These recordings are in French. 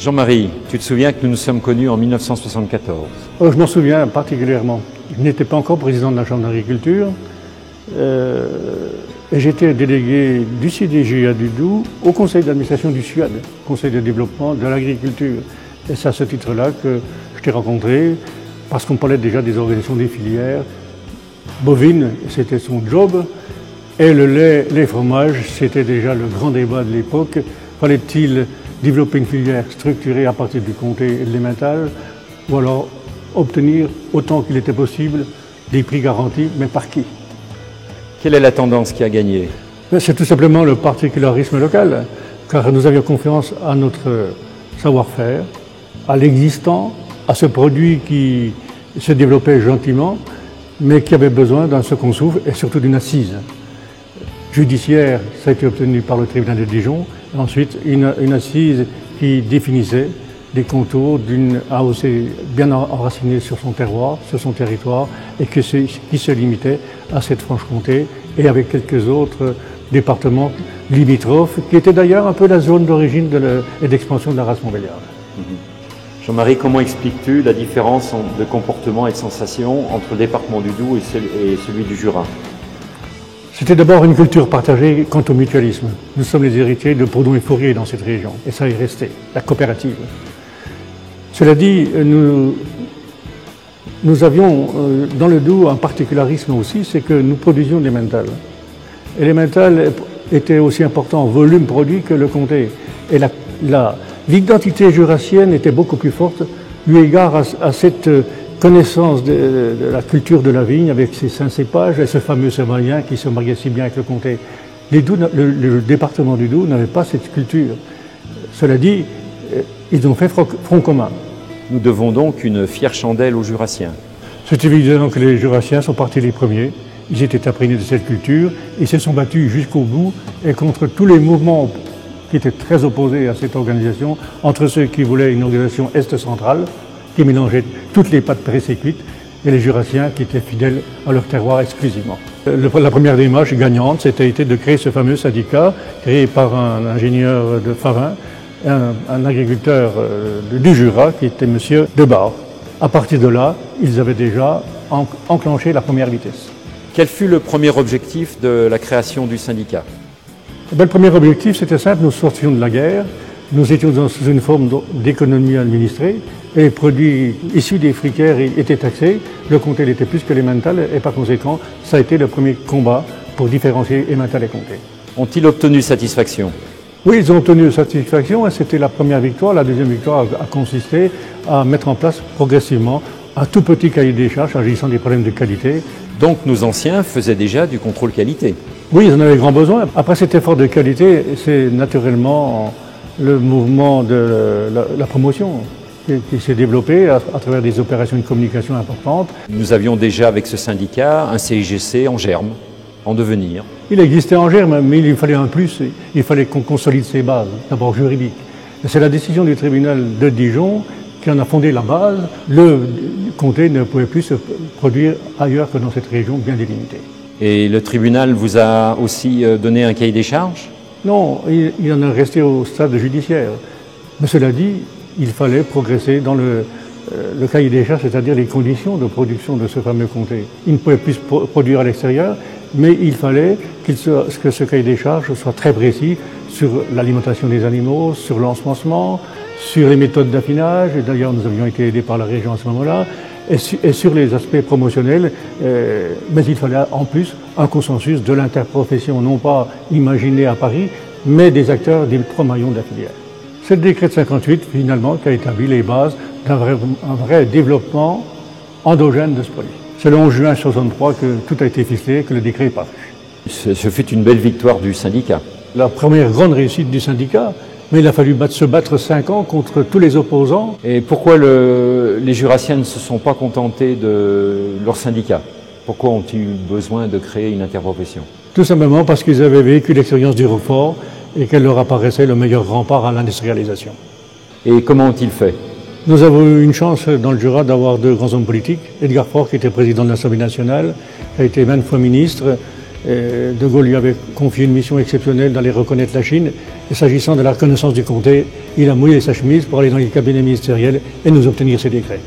Jean-Marie, tu te souviens que nous nous sommes connus en 1974? Je m'en souviens particulièrement. Je n'étais pas encore président de la Chambre d'agriculture et j'étais délégué du CDGA du Doubs au conseil d'administration du SUAD, conseil de développement de l'agriculture. Et c'est à ce titre-là que je t'ai rencontré, parce qu'on parlait déjà des organisations des filières bovines, c'était son job, et le lait, les fromages, c'était déjà le grand débat de l'époque. Fallait-il développer une filière structurée à partir du comté et de l'emmental, ou alors obtenir autant qu'il était possible des prix garantis, mais par qui? Quelle est la tendance qui a gagné? C'est tout simplement le particularisme local, car nous avions confiance à notre savoir-faire, à l'existant, à ce produit qui se développait gentiment, mais qui avait besoin d'un second souffle et surtout d'une assise judiciaire. Ça a été obtenu par le tribunal de Dijon, et ensuite une assise qui définissait des contours d'une AOC bien enracinée sur son terroir, sur son territoire, et qui se limitait à cette Franche-Comté et avec quelques autres départements limitrophes, qui étaient d'ailleurs un peu la zone d'origine et d'expansion de la race montbéliarde. Jean-Marie, comment expliques-tu la différence de comportement et de sensation entre le département du Doubs et celui du Jura? C'était d'abord une culture partagée quant au mutualisme. Nous sommes les héritiers de Proudhon et Fourier dans cette région, et ça est resté, la coopérative. Cela dit, nous avions dans le Doubs un particularisme aussi, c'est que nous produisions des l'emmental. Et l'emmental était aussi important en volume produit que le comté. Et l'identité jurassienne était beaucoup plus forte, eu égard à cette connaissance de la culture de la vigne avec ses 5 cépages et ce fameux Savalien qui se mariait si bien avec le comté. Le département du Doubs n'avait pas cette culture. Cela dit, ils ont fait front commun. Nous devons donc une fière chandelle aux Jurassiens. C'est évident que les Jurassiens sont partis les premiers. Ils étaient imprégnés de cette culture. Ils se sont battus jusqu'au bout et contre tous les mouvements qui étaient très opposés à cette organisation, entre ceux qui voulaient une organisation est-centrale, qui mélangeait toutes les pâtes pressées cuites, et les Jurassiens qui étaient fidèles à leur terroir exclusivement. La première démarche gagnante, c'était de créer ce fameux syndicat, créé par un ingénieur de Favin, un agriculteur du Jura, qui était M. Debar. À partir de là, ils avaient déjà enclenché la première vitesse. Quel fut le premier objectif de la création du syndicat? Le premier objectif, c'était simple, nous sortions de la guerre, nous étions dans une forme d'économie administrée, et les produits issus des fricaires étaient taxés, le comté l'était plus que l'emmental, et par conséquent, ça a été le premier combat pour différencier emmental et comté. Ont-ils obtenu satisfaction? Oui, ils ont obtenu satisfaction, et c'était la première victoire. La deuxième victoire a consisté à mettre en place progressivement un tout petit cahier des charges agissant des problèmes de qualité. Donc nos anciens faisaient déjà du contrôle qualité? Oui, ils en avaient grand besoin. Après cet effort de qualité, c'est naturellement le mouvement de la promotion qui s'est développé à travers des opérations de communication importantes. Nous avions déjà avec ce syndicat un CIGC en germe, en devenir. Il existait en germe, mais il fallait un plus. Il fallait qu'on consolide ses bases, d'abord juridiques. C'est la décision du tribunal de Dijon qui en a fondé la base. Le comté ne pouvait plus se produire ailleurs que dans cette région bien délimitée. Et le tribunal vous a aussi donné un cahier des charges? Non, il en est resté au stade judiciaire. Mais cela dit, il fallait progresser dans le cahier des charges, c'est-à-dire les conditions de production de ce fameux comté. Il ne pouvait plus produire à l'extérieur, mais il fallait que ce cahier des charges soit très précis sur l'alimentation des animaux, sur l'ensemencement, sur les méthodes d'affinage, et d'ailleurs nous avions été aidés par la région à ce moment-là, et sur les aspects promotionnels, mais il fallait en plus un consensus de l'interprofession, non pas imaginé à Paris, mais des acteurs des 3 maillons de la filière. C'est le décret de 58, finalement, qui a établi les bases d'un vrai développement endogène de ce produit. C'est le 11 juin 1963 que tout a été ficelé, que le décret est paru. Ce fut une belle victoire du syndicat. La première grande réussite du syndicat, mais il a fallu se battre 5 ans contre tous les opposants. Et pourquoi les Jurassiens ne se sont pas contentés de leur syndicat? Pourquoi ont-ils eu besoin de créer une interprofession? Tout simplement parce qu'ils avaient vécu l'expérience du Roquefort et qu'elle leur apparaissait le meilleur rempart à l'industrialisation. Et comment ont-ils fait? Nous avons eu une chance dans le Jura d'avoir 2 grands hommes politiques. Edgar Faure, qui était président de l'Assemblée nationale, qui a été maintes fois ministre, De Gaulle lui avait confié une mission exceptionnelle d'aller reconnaître la Chine. Et s'agissant de la reconnaissance du comté, il a mouillé sa chemise pour aller dans les cabinets ministériels et nous obtenir ces décrets.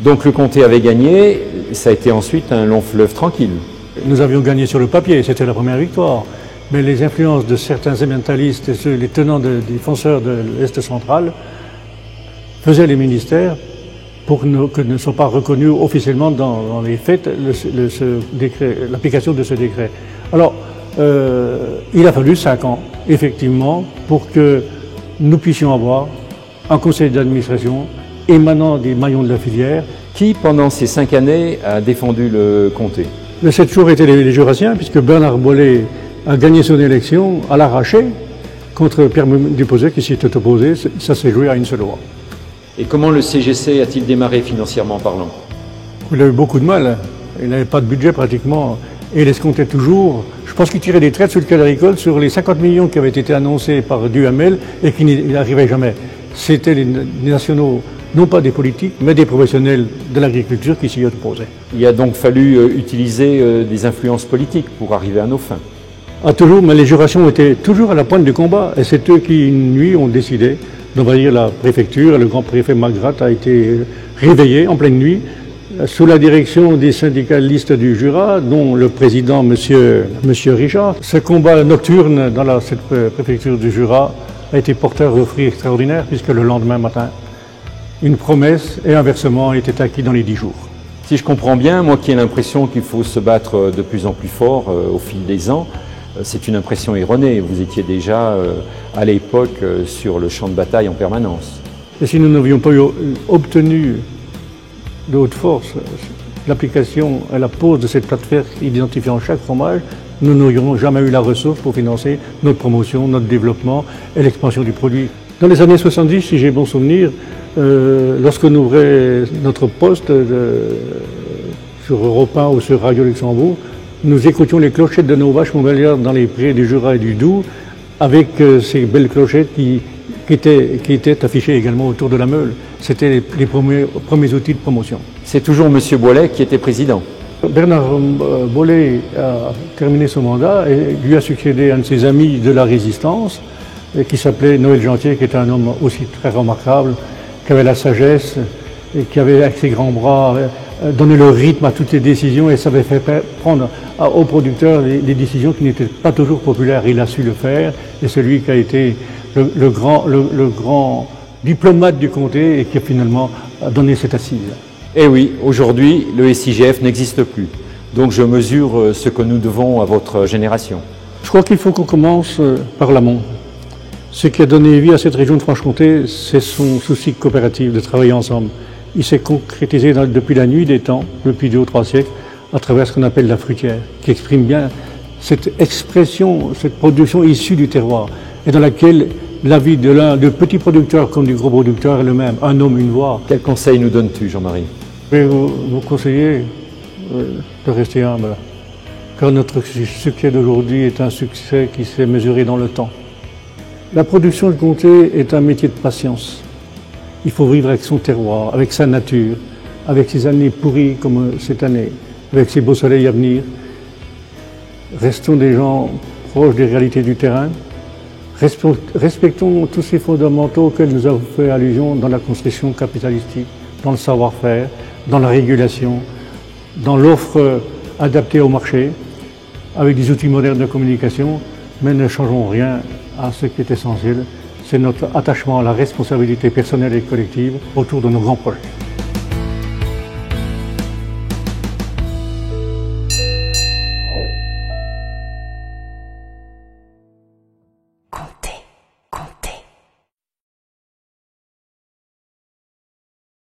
Donc le comté avait gagné, ça a été ensuite un long fleuve tranquille. Nous avions gagné sur le papier, c'était la première victoire. Mais les influences de certains émentalistes et les tenants des défenseurs de l'Est central faisaient les ministères pour que ne soit pas reconnu officiellement dans les faits l'application de ce décret. Alors, il a fallu 5 ans, effectivement, pour que nous puissions avoir un conseil d'administration émanant des maillons de la filière. Qui, pendant ces 5 années, a défendu le comté? C'est toujours été les Jurassiens, puisque Bernard Bollée a gagné son élection à l'arraché contre Pierre Duposé qui s'y était opposé. Ça s'est joué à une seule voix. Et comment le CGC a-t-il démarré financièrement parlant? Il a eu beaucoup de mal. Il n'avait pas de budget pratiquement. Et il escomptait toujours. Je pense qu'il tirait des traites sur le Crédit Agricole sur les 50 millions qui avaient été annoncés par Duhamel et qui n'arrivaient jamais. C'était les nationaux, non pas des politiques, mais des professionnels de l'agriculture qui s'y opposaient. Il a donc fallu utiliser des influences politiques pour arriver à nos fins. Ah, toujours, mais les jurations étaient toujours à la pointe du combat. Et c'est eux qui, une nuit, ont décidé d'envahir la préfecture. Le grand préfet Magrath a été réveillé en pleine nuit sous la direction des syndicalistes du Jura, dont le président, monsieur Richard. Ce combat nocturne dans cette préfecture du Jura a été porteur de fruits extraordinaires, puisque le lendemain matin, une promesse et un versement étaient acquis dans les 10 jours. Si je comprends bien, moi qui ai l'impression qu'il faut se battre de plus en plus fort au fil des ans, c'est une impression erronée. Vous étiez déjà à l'époque sur le champ de bataille en permanence. Et si nous n'avions pas obtenu de haute force l'application et la pose de cette plateforme identifiant chaque fromage, nous n'aurions jamais eu la ressource pour financer notre promotion, notre développement et l'expansion du produit. Dans les années 70, si j'ai bon souvenir, lorsqu'on ouvrait notre poste sur Europe 1 ou sur Radio Luxembourg, nous écoutions les clochettes de nos vaches montbéliardes dans les prés du Jura et du Doubs, avec ces belles clochettes qui étaient affichées également autour de la meule. C'était les premiers outils de promotion. C'est toujours M. Bollée qui était président. Bernard Bollée a terminé son mandat et lui a succédé un de ses amis de la Résistance, qui s'appelait Noël Gentier, qui était un homme aussi très remarquable, qui avait la sagesse et qui avait, avec ses grands bras, donné le rythme à toutes les décisions et savait faire prendre aux producteurs des décisions qui n'étaient pas toujours populaires. Il a su le faire et c'est lui qui a été le grand diplomate du comté et qui a finalement donné cette assise. Eh oui, aujourd'hui, le SIGF n'existe plus. Donc je mesure ce que nous devons à votre génération. Je crois qu'il faut qu'on commence par l'amont. Ce qui a donné vie à cette région de Franche-Comté, c'est son souci coopératif de travailler ensemble. Il s'est concrétisé depuis la nuit des temps, depuis 2 ou 3 siècles, à travers ce qu'on appelle la fruitière, qui exprime bien cette expression, cette production issue du terroir, et dans laquelle la vie de petit producteur comme du gros producteur est le même, un homme, une voix. Quel conseil nous donnes-tu, Jean-Marie? Je vais vous conseiller de rester humble, car notre succès d'aujourd'hui est un succès qui s'est mesuré dans le temps. La production de comté est un métier de patience. Il faut vivre avec son terroir, avec sa nature, avec ses années pourries comme cette année, avec ses beaux soleils à venir. Restons des gens proches des réalités du terrain. Respectons tous ces fondamentaux auxquels nous avons fait allusion dans la construction capitalistique, dans le savoir-faire, dans la régulation, dans l'offre adaptée au marché, avec des outils modernes de communication, mais ne changeons rien à ce qui est essentiel, c'est notre attachement à la responsabilité personnelle et collective autour de nos grands projets.